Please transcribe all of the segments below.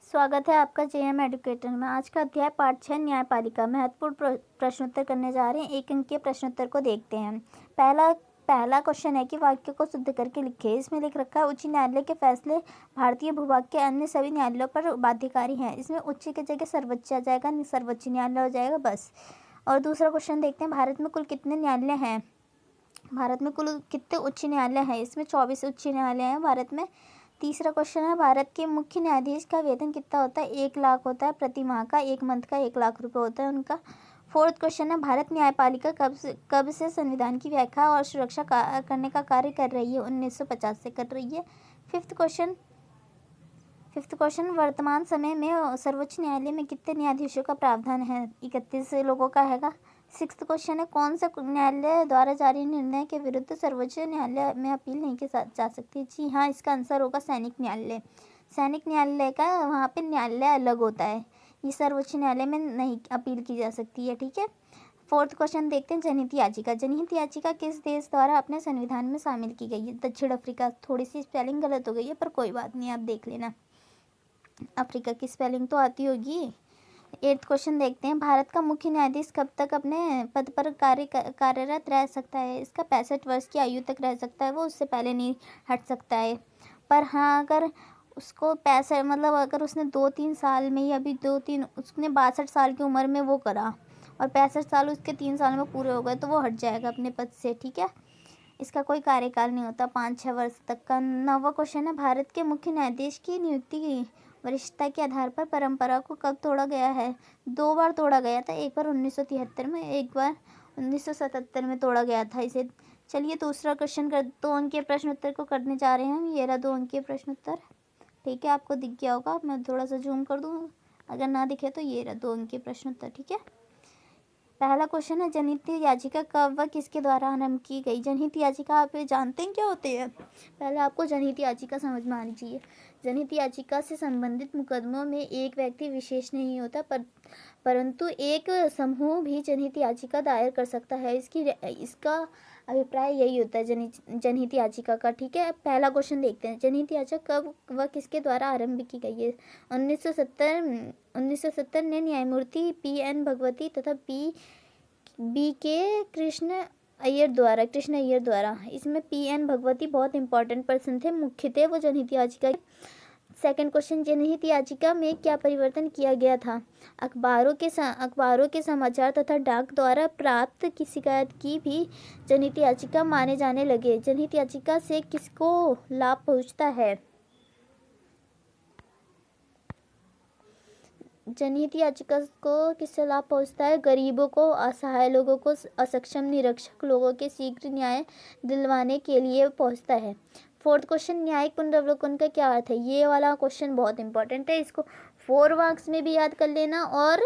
स्वागत है आपका जेएम एडुकेटर में। आज का अध्याय पाठ 6 न्यायपालिका महत्वपूर्ण प्रश्नोत्तर करने जा रहे हैं। एक अंकीय प्रश्नोत्तर को देखते हैं। पहला क्वेश्चन है कि वाक्य को शुद्ध करके लिखें। इसमें लिख रखा है उच्च न्यायालय के फैसले भारतीय भूभाग के अन्य सभी न्यायालयों पर बाध्यकारी हैं। इसमें उच्च की जगह सर्वोच्च आ जाएगा, सर्वोच्च न्यायालय हो जाएगा बस। और दूसरा क्वेश्चन देखते हैं, भारत में कुल कितने न्यायालय हैं। भारत में कुल कितने उच्च न्यायालय हैं। इसमें 24 उच्च न्यायालय हैं भारत में। तीसरा क्वेश्चन है, भारत के मुख्य न्यायाधीश का वेतन कितना होता है। 1 लाख होता है प्रति माह का। 1 मंथ का 1 लाख रुपए होता है उनका। फोर्थ क्वेश्चन है, भारत न्यायपालिका कब से संविधान की व्याख्या और सुरक्षा करने का कार्य कर रही है। 1950 से कर रही है। फिफ्थ क्वेश्चन, वर्तमान समय में सर्वोच्च न्यायालय में कितने न्यायाधीशों का प्रावधान है। 31 लोगों का हैगा। सिक्स्थ क्वेश्चन है, कौन से न्यायालय द्वारा जारी निर्णय के विरुद्ध सर्वोच्च न्यायालय में अपील नहीं की जा सकती। जी हाँ, इसका आंसर होगा सैनिक न्यायालय। सैनिक न्यायालय का वहाँ पे न्यायालय अलग होता है, ये सर्वोच्च न्यायालय में नहीं अपील की जा सकती है। ठीक है। फोर्थ क्वेश्चन देखते हैं, जनहित याचिका। जनहित याचिका किस देश द्वारा अपने संविधान में शामिल की गई है। दक्षिण अफ्रीका। थोड़ी सी स्पेलिंग गलत हो गई है पर कोई बात नहीं, आप देख लेना। अफ्रीका की स्पेलिंग तो आती होगी। एट्थ क्वेश्चन देखते हैं, भारत का मुख्य न्यायाधीश कब तक अपने पद पर कार्यरत रह सकता है। इसका 65 वर्ष की आयु तक रह सकता है, वो उससे पहले नहीं हट सकता है। पर हाँ, अगर उसको 65 मतलब अगर उसने 2-3 साल में ही अभी उसने 62 साल की उम्र में वो करा और 65 साल उसके 3 साल में पूरे हो गए तो वो हट जाएगा अपने पद से। ठीक है। इसका कोई कार्यकाल नहीं होता 5-6 वर्ष तक का। 9वां क्वेश्चन है, भारत के मुख्य न्यायाधीश की नियुक्ति की वरिष्ठता के आधार पर परंपरा को कब तोड़ा गया है। 2 बार तोड़ा गया था, एक बार 1973 में, एक बार 1977 में तोड़ा गया था इसे। चलिए दूसरा क्वेश्चन 2 अंकीय प्रश्न उत्तर को करने जा रहे हैं हम। ये रहा 2 अंकीय प्रश्न उत्तर। ठीक है, आपको दिख गया होगा, मैं थोड़ा सा जूम कर दूँ, अगर ना दिखे तो ये रहा 2 अंकीय प्रश्न उत्तर। ठीक है। पहला क्वेश्चन है, जनहित याचिका कब व किसके द्वारा आरंभ की गई। जनहित याचिका आप जानते हैं क्या होते हैं। पहले आपको जनहित याचिका समझ में आनी चाहिए। जनहित याचिका से संबंधित मुकदमों में एक व्यक्ति विशेष नहीं होता परंतु एक समूह भी जनहित याचिका दायर कर सकता है। इसका अभिप्राय यही होता है जनहित याचिका का। ठीक है। पहला क्वेश्चन देखते हैं, जनहित याचिका कब व किसके द्वारा आरंभ की गई है। 1970 ने न्यायमूर्ति PN भगवती तथा BK कृष्ण अय्यर द्वारा। इसमें PN भगवती बहुत इंपॉर्टेंट पर्सन थे, मुख्य थे वो जनहित याचिका। सेकंड क्वेश्चन, जनहित याचिका में क्या परिवर्तन किया गया था। अखबारों के समाचार तथा डाक द्वारा प्राप्त की शिकायत की भी जनहित याचिका माने जाने लगे। जनहित याचिका से किसको लाभ पहुंचता है। जनहित याचिका को किससे लाभ पहुंचता है। गरीबों को, असहाय लोगों को, असक्षम निरक्षर लोगों के शीघ्र न्याय दिलवाने के लिए पहुंचता है। फोर्थ क्वेश्चन, न्यायिक पुनरावलोकन का क्या अर्थ है। ये वाला क्वेश्चन बहुत इंपॉर्टेंट है, इसको 4 मार्क्स में भी याद कर लेना और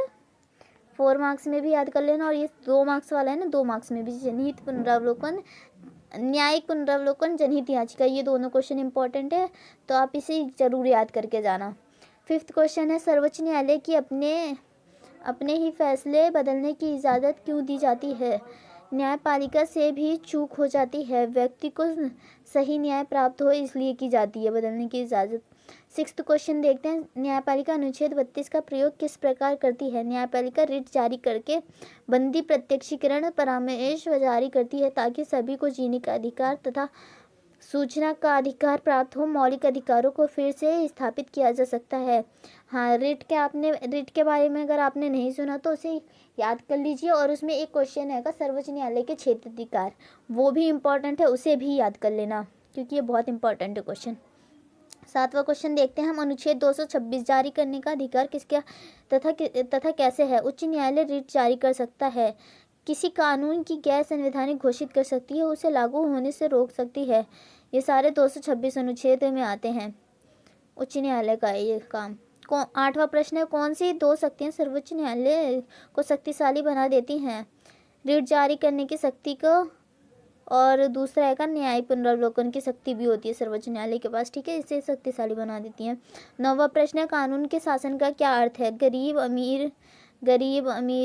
4 मार्क्स में भी याद कर लेना, और ये 2 मार्क्स वाला है ना, 2 मार्क्स में भी। जनहित पुनरावलोकन, न्यायिक पुनरावलोकन, जनहित याचिका, ये दोनों क्वेश्चन इंपॉर्टेंट है तो आप इसे जरूर याद करके जाना। फिफ्थ क्वेश्चन है, सर्वोच्च न्यायालय की अपने ही फैसले बदलने की इजाज़त क्यों दी जाती है। न्यायपालिका से भी चूक हो जाती है, व्यक्ति को सही न्याय प्राप्त हो इसलिए की जाती है बदलने की इजाज़त। सिक्स्थ क्वेश्चन देखते हैं, न्यायपालिका अनुच्छेद 32 का प्रयोग किस प्रकार करती है। न्यायपालिका रिट जारी करके बंदी प्रत्यक्षीकरण परामर्श जारी करती है ताकि सभी को जीने का अधिकार तथा सूचना का अधिकार प्राप्त हो। मौलिक अधिकारों को फिर से स्थापित किया जा सकता है। हाँ, रिट के बारे में अगर आपने नहीं सुना तो उसे याद कर लीजिए। और उसमें एक क्वेश्चन है सर्वोच्च न्यायालय के क्षेत्राधिकार, वो भी इम्पॉर्टेंट है, उसे भी याद कर लेना क्योंकि ये बहुत इंपॉर्टेंट है क्वेश्चन। 7वां क्वेश्चन देखते हैं हम, अनुच्छेद 226 जारी करने का अधिकार किसका तथा कैसे है। उच्च न्यायालय रिट जारी कर सकता है, किसी कानून की गैर संवैधानिक घोषित कर सकती है, उसे लागू होने से रोक सकती है। ये सारे 226 अनुच्छेद में आते हैं, उच्च न्यायालय का ये काम। 8वां प्रश्न है, कौन सी 2 शक्तियां सर्वोच्च न्यायालय को शक्तिशाली बना देती हैं। रिट जारी करने की शक्ति को, और दूसरा है न्यायिक पुनरावलोकन की शक्ति भी होती है सर्वोच्च न्यायालय के पास। ठीक है, इसे शक्तिशाली बना देती हैं। 9वां प्रश्न है, कानून के शासन का क्या अर्थ है। गरीब अमीर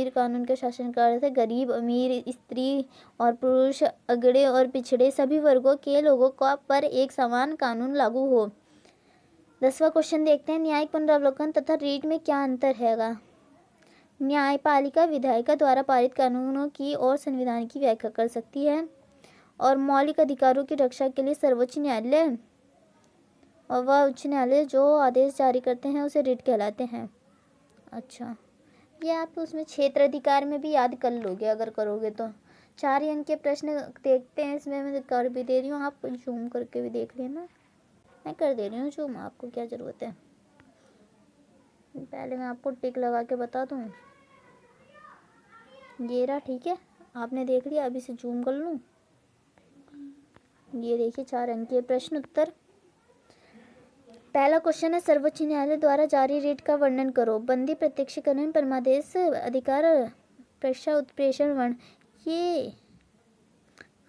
कानून के शासन का अर्थ है गरीब अमीर, स्त्री और पुरुष, अगड़े और पिछड़े सभी वर्गों के लोगों का पर एक समान कानून लागू हो। 10वां क्वेश्चन देखते हैं, न्यायिक पुनरावलोकन तथा रीट में क्या अंतर हैगा। न्यायपालिका विधायिका द्वारा पारित कानूनों की और संविधान की व्याख्या कर सकती है, और मौलिक अधिकारों की रक्षा के लिए सर्वोच्च न्यायालय और वह उच्च न्यायालय जो आदेश जारी करते हैं उसे रीट कहलाते हैं। अच्छा, ये आप उसमें क्षेत्र अधिकार में भी याद कर लोगे अगर करोगे तो। 4 अंक के प्रश्न देखते हैं, इसमें मैं कर भी दे रही हूँ, आप जूम करके भी देख लेना। मैं कर दे रही हूँ जूम, आपको क्या ज़रूरत है। पहले मैं आपको टिक लगा के बता दूँ। ये रहा, ठीक है, आपने देख लिया। अब इसे जूम कर लूँ। ये देखिए 4 अंक के प्रश्न उत्तर। पहला क्वेश्चन है, सर्वोच्च न्यायालय द्वारा जारी रीट का वर्णन करो। बंदी, प्रत्यक्षीकरण, परमादेश, अधिकार, प्रशा, उत्प्रेषण, वर्ण। ये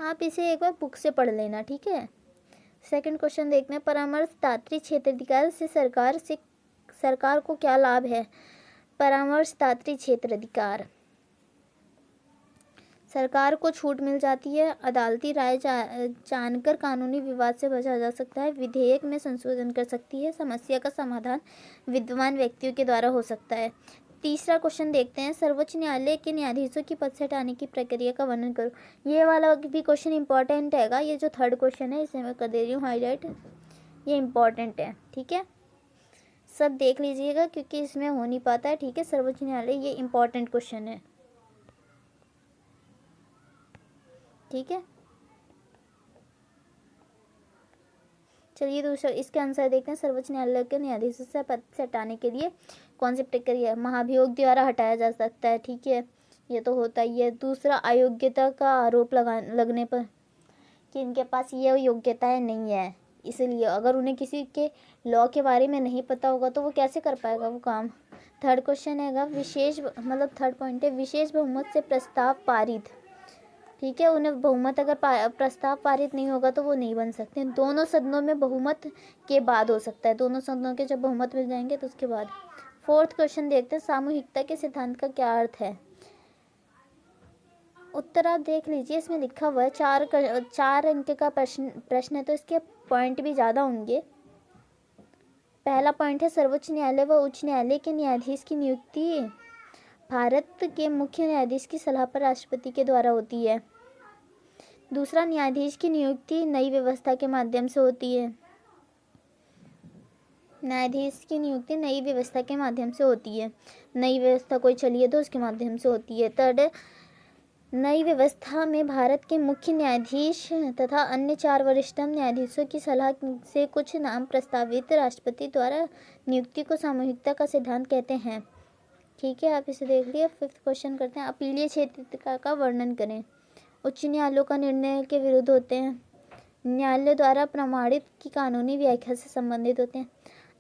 आप इसे एक बार बुक से पढ़ लेना, ठीक है। सेकंड क्वेश्चन देखते हैं, परामर्शदात्री क्षेत्राधिकार से सरकार को क्या लाभ है। परामर्शदात्री क्षेत्राधिकार, सरकार को छूट मिल जाती है, अदालती राय जानकर कानूनी विवाद से बचा जा सकता है, विधेयक में संशोधन कर सकती है, समस्या का समाधान विद्वान व्यक्तियों के द्वारा हो सकता है। तीसरा क्वेश्चन देखते हैं, सर्वोच्च न्यायालय के न्यायाधीशों की पद से हटाने की प्रक्रिया का वर्णन करो। ये वाला भी क्वेश्चन इंपॉर्टेंट हैगा। ये जो थर्ड क्वेश्चन है इसे मैं कर दे रही हूँ हाईलाइट, ये इंपॉर्टेंट है, ठीक है। सब देख लीजिएगा क्योंकि इसमें हो नहीं पाता है, ठीक है। सर्वोच्च न्यायालय, ये इंपॉर्टेंट क्वेश्चन है, ठीक है। चलिए दूसरा, इसके आंसर देखते हैं। सर्वोच्च न्यायालय के न्यायाधीशों से पद से हटाने के लिए कौन सी प्रक्रिया है। महाभियोग द्वारा हटाया जा सकता है, ठीक है, ये तो होता ही है। दूसरा, अयोग्यता का आरोप लगने पर कि इनके पास ये योग्यताएं नहीं है, इसलिए अगर उन्हें किसी के लॉ के बारे में नहीं पता होगा तो वो कैसे कर पाएगा वो काम। थर्ड क्वेश्चन है विशेष, मतलब थर्ड पॉइंट है, विशेष बहुमत से प्रस्ताव पारित, ठीक है। उन्हें बहुमत अगर प्रस्ताव पारित नहीं होगा तो वो नहीं बन सकते। दोनों सदनों में बहुमत के बाद हो सकता है, दोनों सदनों के जब बहुमत मिल जाएंगे तो उसके बाद। फोर्थ क्वेश्चन देखते हैं, सामूहिकता के सिद्धांत का क्या अर्थ है। उत्तर आप देख लीजिए, इसमें लिखा हुआ है। 4 अंक का प्रश्न है तो इसके पॉइंट भी ज़्यादा होंगे। पहला पॉइंट है, सर्वोच्च न्यायालय व उच्च न्यायालय के न्यायाधीश की नियुक्ति भारत के मुख्य न्यायाधीश की सलाह पर राष्ट्रपति के द्वारा होती है। दूसरा, न्यायाधीश की नियुक्ति नई व्यवस्था के माध्यम से होती है। न्यायाधीश की नियुक्ति नई व्यवस्था के माध्यम से होती है। नई व्यवस्था कोई चली है तो उसके माध्यम से होती है। थर्ड, नई व्यवस्था में भारत के मुख्य न्यायाधीश तथा अन्य 4 वरिष्ठतम न्यायाधीशों की सलाह से कुछ नाम प्रस्तावित राष्ट्रपति द्वारा नियुक्ति को सामूहिकता का सिद्धांत कहते हैं, ठीक है। आप इसे देख लिए। फिफ्थ क्वेश्चन करते हैं, अपीलीय क्षेत्र का वर्णन करें। उच्च न्यायालयों का निर्णय के विरुद्ध होते हैं। न्यायालय द्वारा प्रमाणित की कानूनी व्याख्या से संबंधित होते हैं।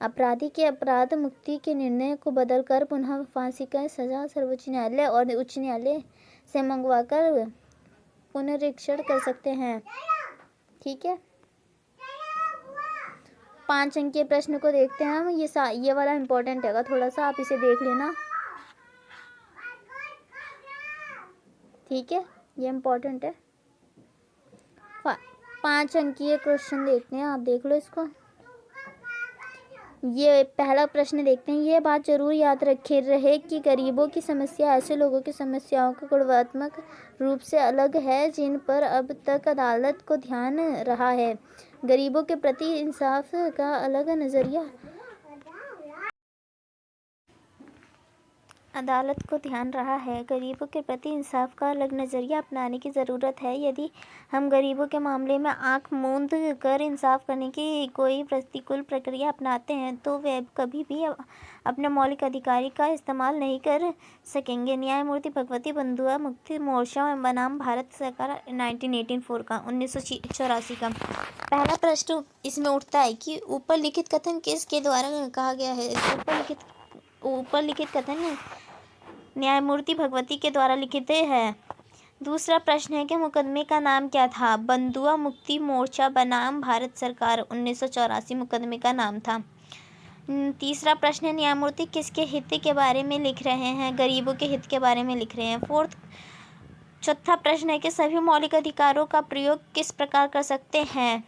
अपराधी के अपराध मुक्ति के निर्णय को बदलकर पुनः फांसी का सजा सर्वोच्च न्यायालय और उच्च न्यायालय से मंगवाकर पुनरीक्षण कर सकते हैं, ठीक है। 5 अंकीय प्रश्न को देखते हैं हम। ये वाला इंपॉर्टेंट है थोड़ा सा, आप इसे देख लेना, ठीक है, ये इम्पोर्टेंट है। 5 अंकीय क्वेश्चन देखते हैं, आप देख लो इसको। ये पहला प्रश्न देखते हैं, ये बात जरूर याद रखे रहे कि गरीबों की समस्या ऐसे लोगों की समस्याओं का गुणात्मक रूप से अलग है जिन पर अब तक अदालत को ध्यान रहा है। गरीबों के प्रति इंसाफ का अलग नज़रिया अदालत को ध्यान रहा है। गरीबों के प्रति इंसाफ का अलग नज़रिया अपनाने की ज़रूरत है। यदि हम गरीबों के मामले में आंख मूंद कर इंसाफ करने की कोई प्रतिकूल प्रक्रिया अपनाते हैं तो वे कभी भी अपने मौलिक अधिकार का इस्तेमाल नहीं कर सकेंगे। न्यायमूर्ति भगवती बंधुआ मुक्ति मोर्चा बनाम भारत सरकार 1984 का 1984 का। पहला प्रश्न इसमें उठता है कि ऊपर लिखित कथन किसके द्वारा कहा गया है। ऊपर लिखित कथन न्यायमूर्ति भगवती के द्वारा लिखित है। दूसरा प्रश्न है कि मुकदमे का नाम क्या था। बंधुआ मुक्ति मोर्चा बनाम भारत सरकार 1984 मुकदमे का नाम था। तीसरा प्रश्न है, न्यायमूर्ति किसके हित के बारे में लिख रहे हैं। गरीबों के हित के बारे में लिख रहे हैं। चौथा प्रश्न है कि सभी मौलिक अधिकारों का प्रयोग किस प्रकार कर सकते हैं।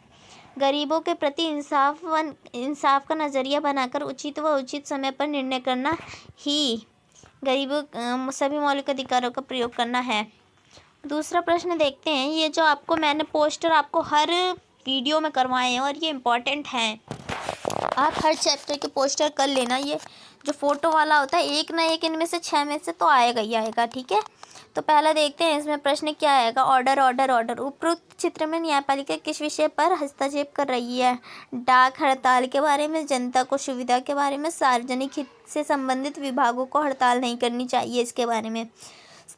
गरीबों के प्रति इंसाफ का नज़रिया बनाकर उचित व उचित समय पर निर्णय करना ही गरीबों सभी मौलिक अधिकारों का प्रयोग करना है। दूसरा प्रश्न देखते हैं। ये जो आपको मैंने पोस्टर आपको हर वीडियो में करवाए हैं और ये इम्पोर्टेंट हैं, आप हर चैप्टर के पोस्टर कर लेना। ये जो फ़ोटो वाला होता है एक ना एक इनमें से 6 में से तो आएगा ही आएगा, ठीक है। तो पहला देखते हैं इसमें प्रश्न क्या आएगा। Order order order. उपरोक्त चित्र में न्यायपालिका किस विषय पर हस्तक्षेप कर रही है? डाक हड़ताल के बारे में, जनता को सुविधा के बारे में, सार्वजनिक हित से संबंधित विभागों को हड़ताल नहीं करनी चाहिए इसके बारे में।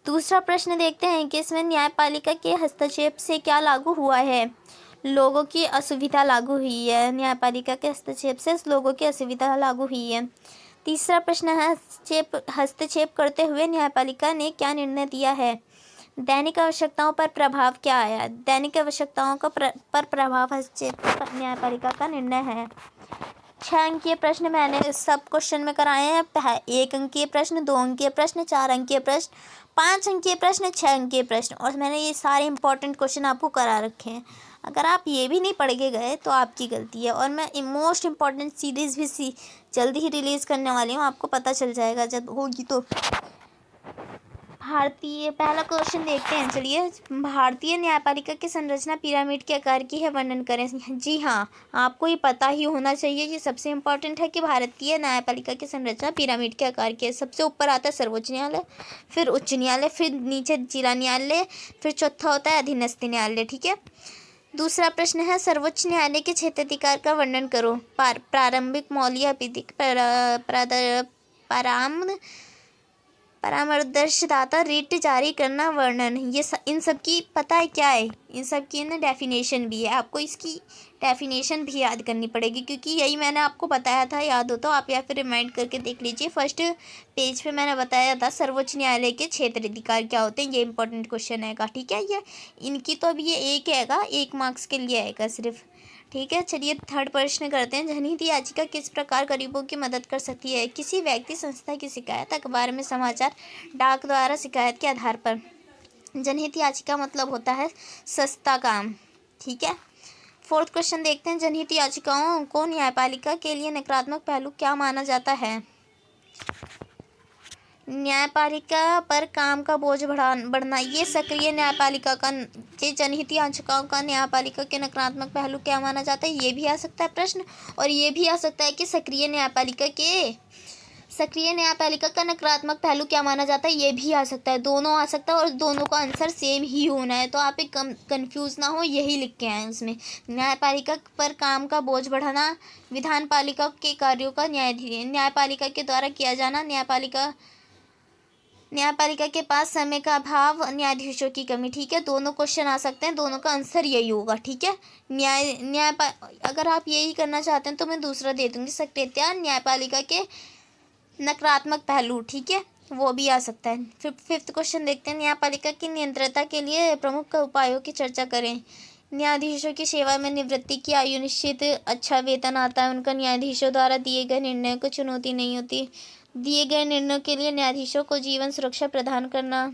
दूसरा प्रश्न देखते हैं कि इसमें न्यायपालिका के हस्तक्षेप से क्या लागू हुआ है? लोगों की असुविधा लागू हुई है। न्यायपालिका के हस्तक्षेप से लोगों की असुविधा लागू हुई है। तीसरा प्रश्न है हस्तक्षेप करते हुए न्यायपालिका ने क्या निर्णय दिया है? दैनिक आवश्यकताओं पर प्रभाव क्या आया? दैनिक आवश्यकताओं का पर प्रभाव हस्तक्षेप न्यायपालिका का निर्णय है। 6 अंकीय प्रश्न मैंने सब क्वेश्चन में कराए हैं। 1 अंकीय प्रश्न, 2 अंकीय प्रश्न, 4 अंकीय प्रश्न, 5 अंकीय प्रश्न, 6 अंकीय प्रश्न, और मैंने ये सारे इंपॉर्टेंट क्वेश्चन आपको करा रखे हैं। अगर आप ये भी नहीं पढ़ के गए तो आपकी गलती है। और मैं मोस्ट इम्पॉर्टेंट सीरीज़ भी जल्दी ही रिलीज़ करने वाली हूँ, आपको पता चल जाएगा जब होगी तो। भारतीय पहला क्वेश्चन देखते हैं, चलिए। भारतीय न्यायपालिका की संरचना पिरामिड के आकार की है, वर्णन करें। जी हाँ, आपको ये पता ही होना चाहिए, ये सबसे इम्पोर्टेंट है कि भारतीय न्यायपालिका की संरचना पिरामिड के आकार की है। सबसे ऊपर आता है सर्वोच्च न्यायालय, फिर उच्च न्यायालय, फिर नीचे जिला न्यायालय, फिर चौथा होता है अधीनस्थ न्यायालय, ठीक है। दूसरा प्रश्न है सर्वोच्च न्यायालय के क्षेत्राधिकार का वर्णन करो। प्रारंभिक मौलिक परामर्शदाता रिट जारी करना, वर्णन। ये इन सब की पता है क्या है? इन सब की ना डेफिनेशन भी है, आपको इसकी डेफिनेशन भी याद करनी पड़ेगी, क्योंकि यही मैंने आपको बताया था, याद हो तो आप या फिर रिमाइंड करके देख लीजिए। फर्स्ट पेज पे मैंने बताया था सर्वोच्च न्यायालय के क्षेत्राधिकार क्या होते हैं। ये इंपॉर्टेंट क्वेश्चन है, ठीक है। ये इनकी तो अभी ये एक हैगा, 1 मार्क्स के लिए आएगा सिर्फ, ठीक है। चलिए थर्ड प्रश्न करते हैं। जनहित याचिका किस प्रकार गरीबों की मदद कर सकती है? किसी व्यक्ति संस्था की शिकायत, अखबार में समाचार, डाक द्वारा शिकायत के आधार पर। जनहित याचिका मतलब होता है सस्ता काम, ठीक है। फोर्थ क्वेश्चन देखते हैं। जनहित याचिकाओं को न्यायपालिका के लिए नकारात्मक पहलू क्या माना जाता है? न्यायपालिका पर काम का बोझ बढ़ना। ये सक्रिय न्यायपालिका का के जनहित याचिकाओं का न्यायपालिका के नकारात्मक पहलू क्या माना जाता है? ये भी आ सकता है प्रश्न, और ये भी आ सकता है कि सक्रिय न्यायपालिका का नकारात्मक पहलू क्या माना जाता है? ये भी आ सकता है, दोनों आ सकता है, और दोनों का आंसर सेम ही होना है, तो आप एक कंफ्यूज ना हो, यही लिख के आए उसमें। न्यायपालिका पर काम का बोझ बढ़ाना, विधानपालिका के कार्यों का न्यायपालिका के द्वारा किया जाना, न्यायपालिका के पास समय का अभाव, न्यायाधीशों की कमी, ठीक है। दोनों क्वेश्चन आ सकते हैं, दोनों का आंसर यही होगा, ठीक है। अगर आप यही करना चाहते हैं तो मैं दूसरा दे दूंगी, सक्रियता न्यायपालिका के नकारात्मक पहलू, ठीक है, वो भी आ सकता है। फिफ्थ क्वेश्चन देखते हैं। न्यायपालिका की निरंतरता के लिए प्रमुख उपायों की चर्चा करें। न्यायाधीशों की सेवा में निवृत्ति की आयु निश्चित, अच्छा वेतन आता है उनका, न्यायाधीशों द्वारा दिए गए निर्णयों को चुनौती नहीं होती, दिए गए निर्णयों के लिए न्यायाधीशों को जीवन सुरक्षा प्रदान करना,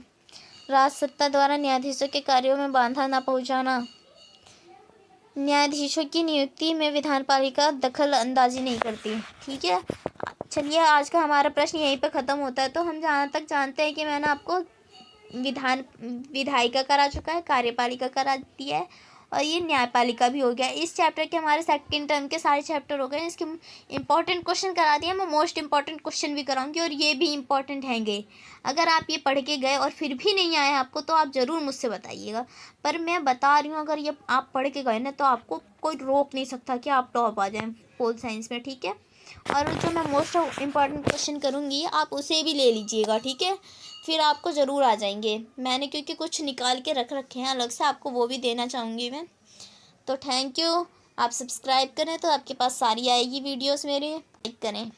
राजसत्ता द्वारा न्यायाधीशों के कार्यों में बाधा न पहुंचाना, न्यायाधीशों की नियुक्ति में विधानपालिका दखल अंदाजी नहीं करती, ठीक है। चलिए आज का हमारा प्रश्न यहीं पे ख़त्म होता है। तो हम जहाँ तक जानते हैं कि मैंने आपको विधायिका करा चुका है, कार्यपालिका करा दिया है, और ये न्यायपालिका भी हो गया। इस चैप्टर के हमारे सेकंड टर्म के सारे चैप्टर हो गए। इसके इंपॉर्टेंट क्वेश्चन करा दिए, मैं मोस्ट इंपॉर्टेंट क्वेश्चन भी कराऊंगी, और ये भी इंपॉर्टेंट हैंगे। अगर आप ये पढ़ के गए और फिर भी नहीं आए आपको, तो आप ज़रूर मुझसे बताइएगा। पर मैं बता रही हूँ, अगर ये आप पढ़ के गए ना तो आपको कोई रोक नहीं सकता कि आप टॉप आ जाएँ पोल साइंस में, ठीक है। और जो मैं मोस्ट इम्पॉर्टेंट क्वेश्चन करूँगी आप उसे भी ले लीजिएगा, ठीक है, फिर आपको ज़रूर आ जाएंगे। मैंने क्योंकि कुछ निकाल के रख रखे हैं अलग से, आपको वो भी देना चाहूँगी मैं। तो थैंक यू। आप सब्सक्राइब करें तो आपके पास सारी आएगी वीडियोस मेरे, लाइक करें।